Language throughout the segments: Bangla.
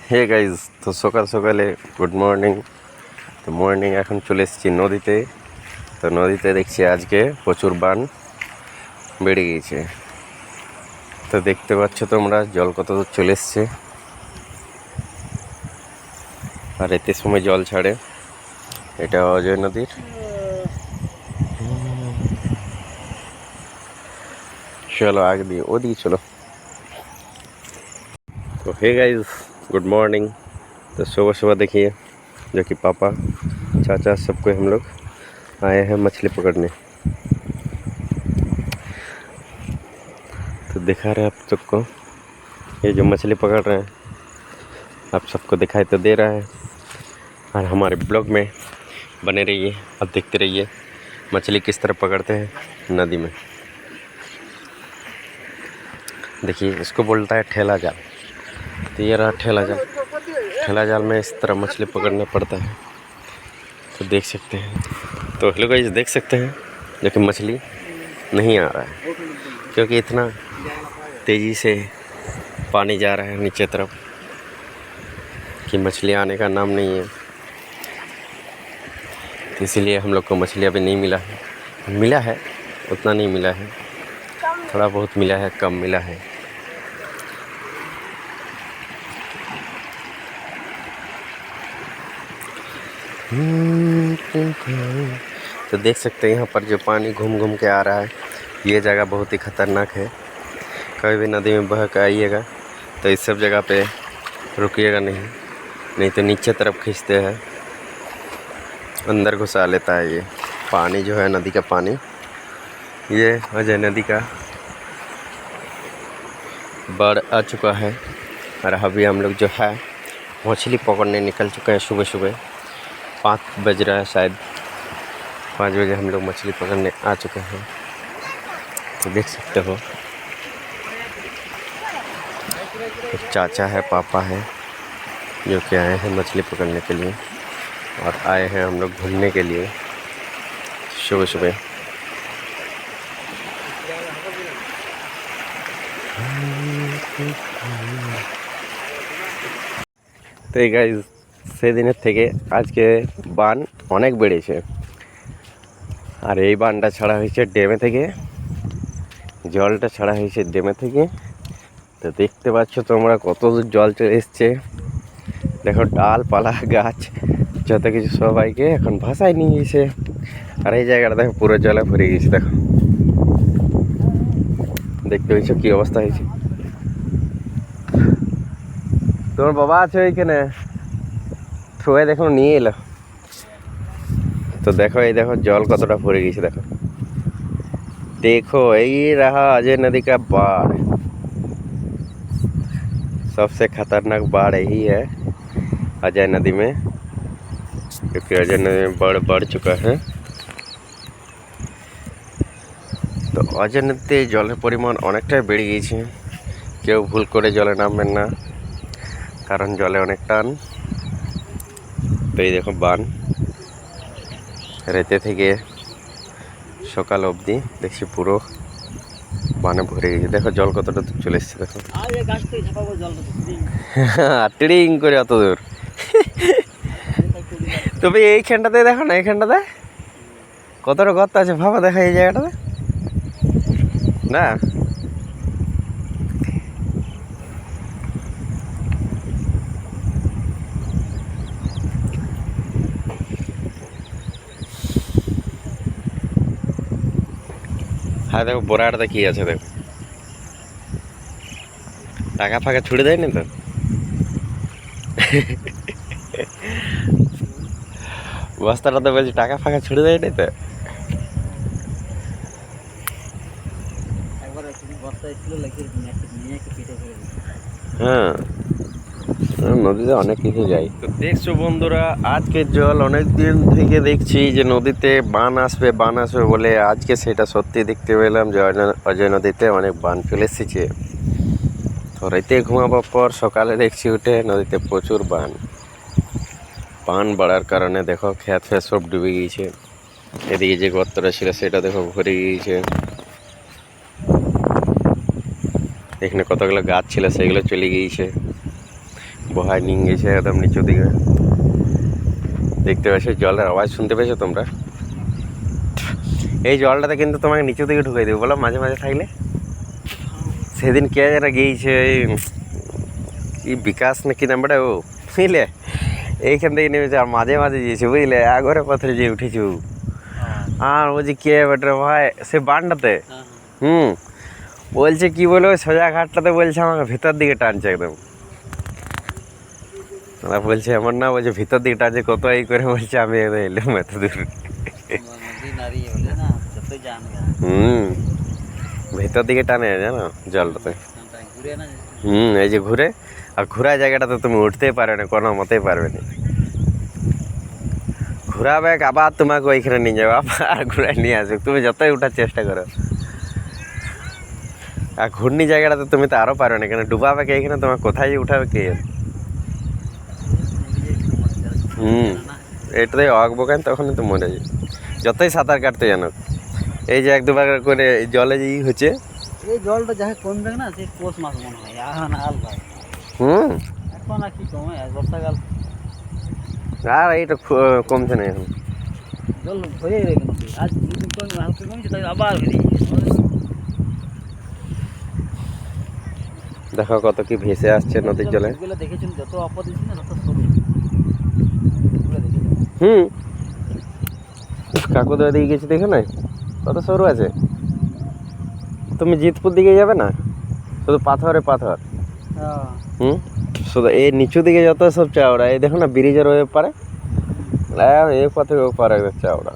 হে গাইজ, তো সকাল সকালে গুড মর্নিং। তো মর্নিং এখন চলে এসেছি নদীতে। তো নদীতে দেখছি আজকে প্রচুর বান বেড়ে গিয়েছে। তো দেখতে পাচ্ছ তোমরা জল কত দূর চলে এসছে, আর এতে সময় জল ছাড়ে। এটা অজয় নদীর। চলো আগে দিয়ে ওদিকে চলো। तो हे गाइस, गुड मॉर्निंग। तो सुबह सुबह देखिए, जो कि पापा चाचा सबको हम लोग आए हैं मछली पकड़ने। तो दिखा रहे हैं आप सबको, ये जो मछली पकड़ रहे हैं आप सबको दिखाई तो दे रहा है। और हमारे ब्लॉग में बने रहिए, अब देखते रहिए मछली किस तरह पकड़ते हैं नदी में। देखिए, इसको बोलता है ठेला जाल। तो ये रहा ठेला जाल। ठेला जाल में इस तरह मछली पकड़ना पड़ता है। तो देख सकते हैं, तो हेलो गाइस, देख सकते हैं जो कि मछली नहीं आ रहा है, क्योंकि इतना तेज़ी से पानी जा रहा है नीचे तरफ कि मछली आने का नाम नहीं है। तो इसीलिए हम लोग को मछली अभी नहीं मिला है। मिला है, उतना नहीं मिला है, थोड़ा बहुत मिला है, कम मिला है। तो देख सकते हैं यहाँ पर जो पानी घूम घूम के आ रहा है, ये जगह बहुत ही ख़तरनाक है। कभी भी नदी में बह के आइएगा तो इस सब जगह पे रुकिएगा नहीं तो नीचे तरफ खींचते हैं, अंदर घुसा लेता है। ये पानी जो है नदी का पानी, ये अजय नदी का बाढ़ आ चुका है। और अभी हम लोग जो है मछली पकड़ने निकल चुके हैं। सुबह सुबह 5 बज रहा है, शायद 5 बजे हम लोग मछली पकड़ने आ चुके हैं। तो देख सकते हो, चाचा है, पापा है, जो कि आए हैं मछली पकड़ने के लिए, और आए हैं हम लोग घूमने के लिए सुबह सुबह। তো এই গাইজ, সেদিনের থেকে আজকে বান অনেক বেড়েছে। আর এই বানটা ছাড়া হয়েছে ড্যামে থেকে, জলটা ছাড়া হয়েছে ড্যামে থেকে। তো দেখতে পাচ্ছ তোমরা কত দূর জল চলে এসছে। দেখো, ডালপালা গাছ যত কিছু সবাইকে এখন ভাসায় নিয়ে গেছে। আর এই জায়গাটা দেখো পুরো জলে ভরে গেছে। দেখো, দেখতে পেয়েছ কি অবস্থা হয়েছে। তোমার বাবা আছে ওইখানে, সবাই দেখো নিয়ে এলো। তো দেখো, এই দেখো জল কতটা ভরে গেছে। দেখো देखो, यही रहा अजय नदी का बाढ़। सबसे खतरनाक बाढ़ यही है अजय नदी में, क्योंकि अजय नदी में बाढ़ बढ़ चुका है। তো অজয় নদীতে জলের পরিমাণ অনেকটাই বেড়ে গিয়েছে। কেউ ভুল করে জলে নামবেন না, কারণ জলে অনেক টান। তো এই দেখো বান, রাতে থেকে সকাল অবধি দেখছি পুরো বানে ভরে গেছে। দেখো জল কতটা দূর চলে এসছে। দেখো টিড়িং করে অত দূর। তবে এইখানটাতে দেখো না, এইখানটাতে কতটা গর্ত আছে ভাবা। দেখা এই জায়গাটাতে না, হ্যাঁ দেখো বোরাটা কি আছে। দেখো টাকা ফাঁকা ছুড়ে দেয়নি তো। বস্তাটাতে বলছি টাকা ফাঁকা ছুড়ে দেয়নি তো। হ্যাঁ, নদীতে অনেক কিছু যায়। তো দেখছো বন্ধুরা, আজকের জল অনেক দিন থেকে দেখছি যে নদীতে বান আসবে বলে, আজকে সেটা সত্যি দেখতে পেলাম যে অজয় নদীতে অনেক বান চলে এসেছে। তো রাতে ঘুমাবার পর সকালে দেখছি উঠে নদীতে প্রচুর বান বাড়ার কারণে দেখো ক্ষেত ফেত সব ডুবে গিয়েছে। এদিকে যে গর্তটা ছিল সেটা দেখো ভরে গিয়েছে। এখানে কতগুলো গাছ ছিল সেগুলো চলে গিয়েছে। বহায় নিয়ে গেছে একদম নিচু দিকে। দেখতে পাচ্ছ জলের আওয়াজ শুনতে পেয়েছো তোমরা? এই জলটাতে কিন্তু তোমাকে নিচু দিকে ঢুকাই দেবো, বলো মাঝে মাঝে থাকলে। সেদিন কে যারা গিয়েছে এই বিকাশ না কি নাম্বারটা, ও বুঝলে এইখান থেকে নেমেছে আর মাঝে মাঝে গিয়েছে বুঝলে, একবারে পাথরে যেয়ে উঠেছু। আর বলছি কে বেটার ভাই সে বানটাতে। বলছে কি বলবো, সোজা ঘাটটাতে বলছে আমাকে ভিতর দিকে টানছে একদম। ওরা বলছে এমন না, বলছে ভিতর দিকে টানছে কত এই করে, বলছে আমি এলাম এত দূর। ভিতর দিকে টানে জানো জলটাতে। এই যে ঘুরে, আর ঘোরা জায়গাটাতে তুমি উঠতেই পারবে না, কোনো মতেই পারবে না। ঘোরাবে আবার তোমাকে ওইখানে নিয়ে যাবে, আবার ঘুরায় নিয়ে আসবে, তুমি যতই উঠার চেষ্টা করো। আর ঘূর্ণি জায়গাটাতে তুমি তো আরো পারবে না, কেন ডুবাবে কে এখানে, তোমার কোথায় যে উঠাবে কে। এটাতে আঁকবো কেন, তখন তো মরে যায় যতই সাঁতার কাটতে জানো। এই যে এক দুবার করে জলে যে হচ্ছে, এই জলটা যাকে কমবে না, সেই পৌষ মাস মনে হয় এখন আল ভাই। এখন আর কি কমে, বর্ষাকাল আর এইটা কমছে না এখন। জল হয়ে গেলে কেন, আজ দুদিন কমে হালকা কমছে, তাই আবার বেরিয়ে দেখো কত কি ভেসে আসছে নদীর জলে। দেখেছেন যত অপদিছি না তত সরু। কাকুদের দিকে গেছি দেখে নাই কত সরু আছে। তুমি জিতপুর দিকে যাবে না, শুধু পাথরে পাথর। শুধু এই নিচু দিকে যত সব চাওড়া, এই দেখো না ব্রিজের ওই পারে, এই পথে ও পারে চাওড়া।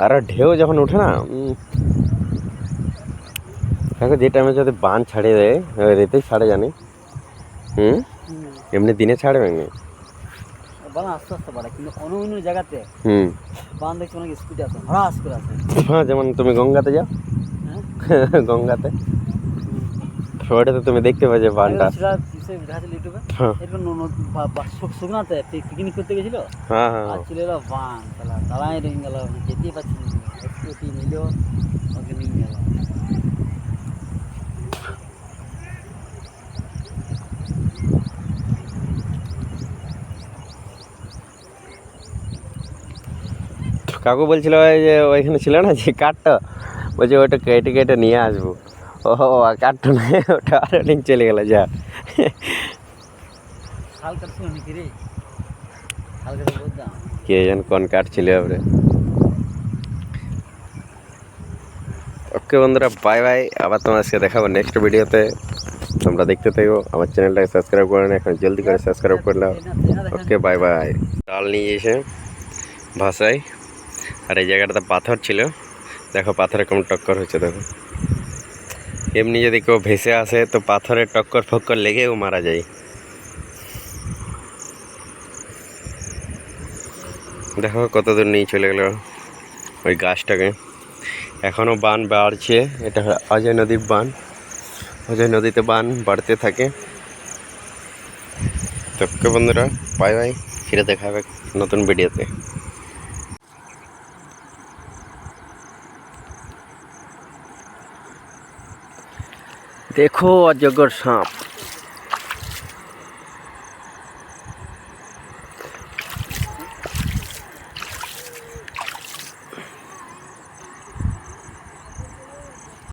আর ঢেউ যখন উঠে না, দেখো যে টাইমে যদি বান ছাড়িয়ে দেয়, রেতেই ছাড়ে জানি। এমনি দিনে ছাড়বে না, বান আস্তে আস্তে বাড়ে, কিন্তু অন্য অন্য জায়গাতে বান দেখছি অনেক স্পিডে আছে, হরাস করে আছে। হ্যাঁ, যেমন তুমি গঙ্গাতে যাও, গঙ্গাতে ওটাতে তুমি দেখতে পাবে বানটা। শুকনাতে পিকনিক করতে গেছিল, আর ছিল বান, দাঁড়াই রয়ে গেল, যেতেই পারছি না, একটু নিল ওকে নিয়ে গেল। কাকু বলছিল যে ওইখানে ছিল না যে কাঠটা, বলছে ওটা কেটে কেটে নিয়ে আসবো। ও কাঠটা নয়, ওটা আর অনেক চলে গেল যা। কে জান কোন কাঠ ছিল এবারে। ওকে বন্ধুরা, বাই বাই, আবার তোমার আজকে দেখাবো নেক্সট ভিডিওতে। তোমরা দেখতে থাকো, আমার চ্যানেলটাকে সাবস্ক্রাইব করে না, এখন জলদি করে সাবস্ক্রাইব করে নাও। Okay bye bye. ডাল নিয়ে এসে ভাষায়, আর এই জায়গাটাতে পাথর ছিল, দেখো পাথরে কেমন টক্কর হচ্ছে দেখো। এমনি যদি কেউ ভেসে আসে তো পাথরের টক্কর ফক্কর লেগেও মারা যায়। দেখো কত দূর নিয়ে চলে গেল ওই গাছটাকে। এখনও বান বাড়ছে, এটা অজয় নদীর বান। অজয় নদীতে বান বাড়তে থাকে। তো বন্ধুরা, বাই বাই, ফিরে দেখা হবে নতুন ভিডিওতে। দেখো অজগর সাপ।